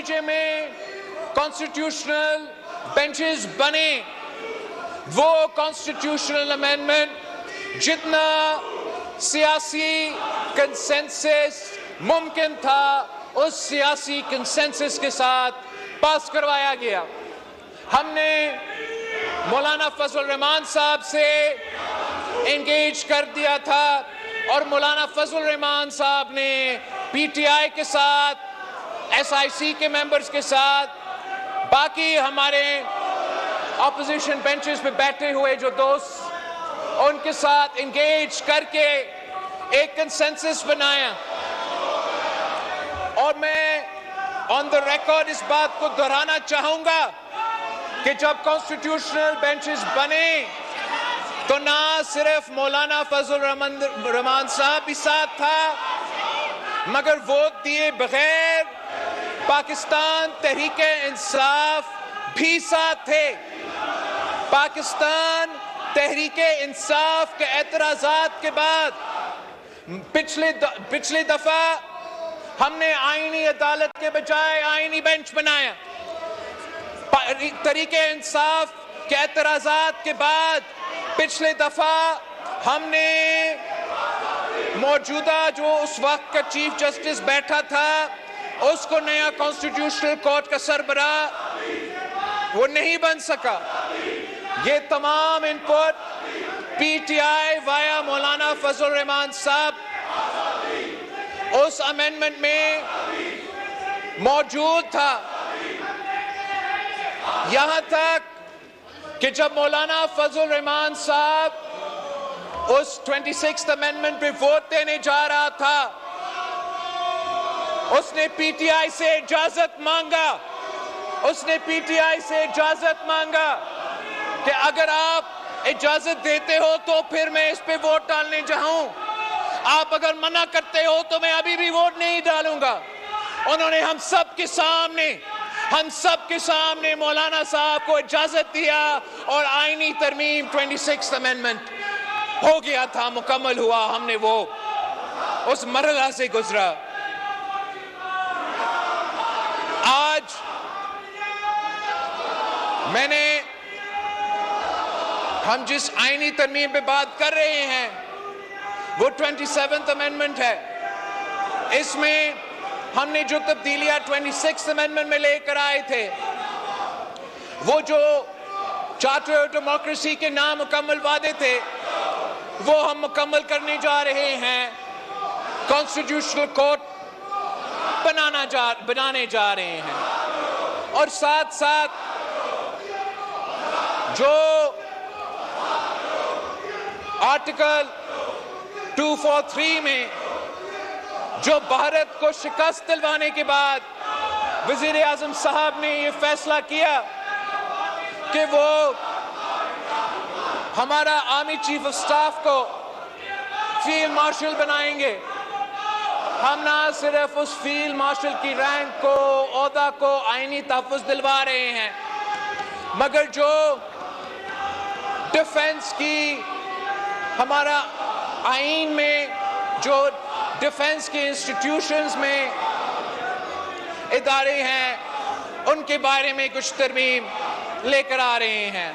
نتیجے میں constitutional benches بنے. وہ کانسٹیٹیوشنل امینڈمنٹ جتنا سیاسی کنسنسس ممکن تھا اس سیاسی کنسنسس کے ساتھ پاس کروایا گیا. ہم نے مولانا فضل الرحمان صاحب سے انگیج کر دیا تھا اور مولانا فضل الرحمان صاحب نے پی ٹی آئی کے ساتھ ایس آئی سی کے ممبرز کے ساتھ باقی ہمارے اپوزیشن بینچز پہ بیٹھے ہوئے جو دوست ان کے ساتھ انگیج کر کے ایک کنسنسس بنایا. اور میں آن دا ریکارڈ اس بات کو دہرانا چاہوں گا کہ جب کانسٹیٹیوشنل بینچز بنے تو نہ صرف مولانا فضل الرحمان صاحب بھی ساتھ تھا مگر ووٹ دیے بغیر پاکستان تحریک انصاف بھی ساتھ تھے. پاکستان تحریک انصاف کے اعتراضات کے بعد پچھلی دفعہ ہم نے آئینی عدالت کے بجائے آئینی بینچ بنایا. تحریک انصاف کے اعتراضات کے بعد پچھلے دفعہ ہم نے موجودہ جو اس وقت کا چیف جسٹس بیٹھا تھا اس کو نیا کانسٹیٹیوشنل کورٹ کا سربراہ وہ نہیں بن سکا. یہ تمام ان پٹ پی ٹی آئی وایا مولانا فضل الرحمان صاحب اس امینڈمنٹ میں موجود تھا. یہاں تک کہ جب مولانا فضل الرحمان صاحب اس 26th امینڈمنٹ پہ ووٹ دینے جا رہا تھا اس نے پی ٹی آئی سے اجازت مانگا کہ اگر آپ اجازت دیتے ہو تو پھر میں اس پہ ووٹ ڈالنے جاؤں, آپ اگر منع کرتے ہو تو میں ابھی بھی ووٹ نہیں ڈالوں گا. انہوں نے ہم سب کے سامنے مولانا صاحب کو اجازت دیا اور آئینی ترمیم 26th امینڈمنٹ ہو گیا تھا, مکمل ہوا. ہم نے وہ اس مرحلہ سے گزرا. آج ہم جس آئینی ترمیم پہ بات کر رہے ہیں وہ 27th امینڈمنٹ ہے. اس میں ہم نے جو تبدیلیاں 26th امینڈمنٹ میں لے کر آئے تھے وہ جو چارٹر آف ڈیموکریسی کے نامکمل وعدے تھے وہ ہم مکمل کرنے جا رہے ہیں. کانسٹیٹیوشنل کورٹ بنانے جا رہے ہیں اور ساتھ ساتھ جو آرٹیکل 243 میں جو بھارت کو شکست دلوانے کے بعد وزیر اعظم صاحب نے یہ فیصلہ کیا کہ وہ ہمارا آرمی چیف آف سٹاف کو فیلڈ مارشل بنائیں گے. ہم نہ صرف اس فیلڈ مارشل کی رینک کو عہدہ کو آئینی تحفظ دلوا رہے ہیں مگر جو ڈیفنس کی ہمارا آئین میں جو ڈیفنس کے انسٹیٹیوشنز میں ادارے ہیں ان کے بارے میں کچھ ترمیم لے کر آ رہے ہیں.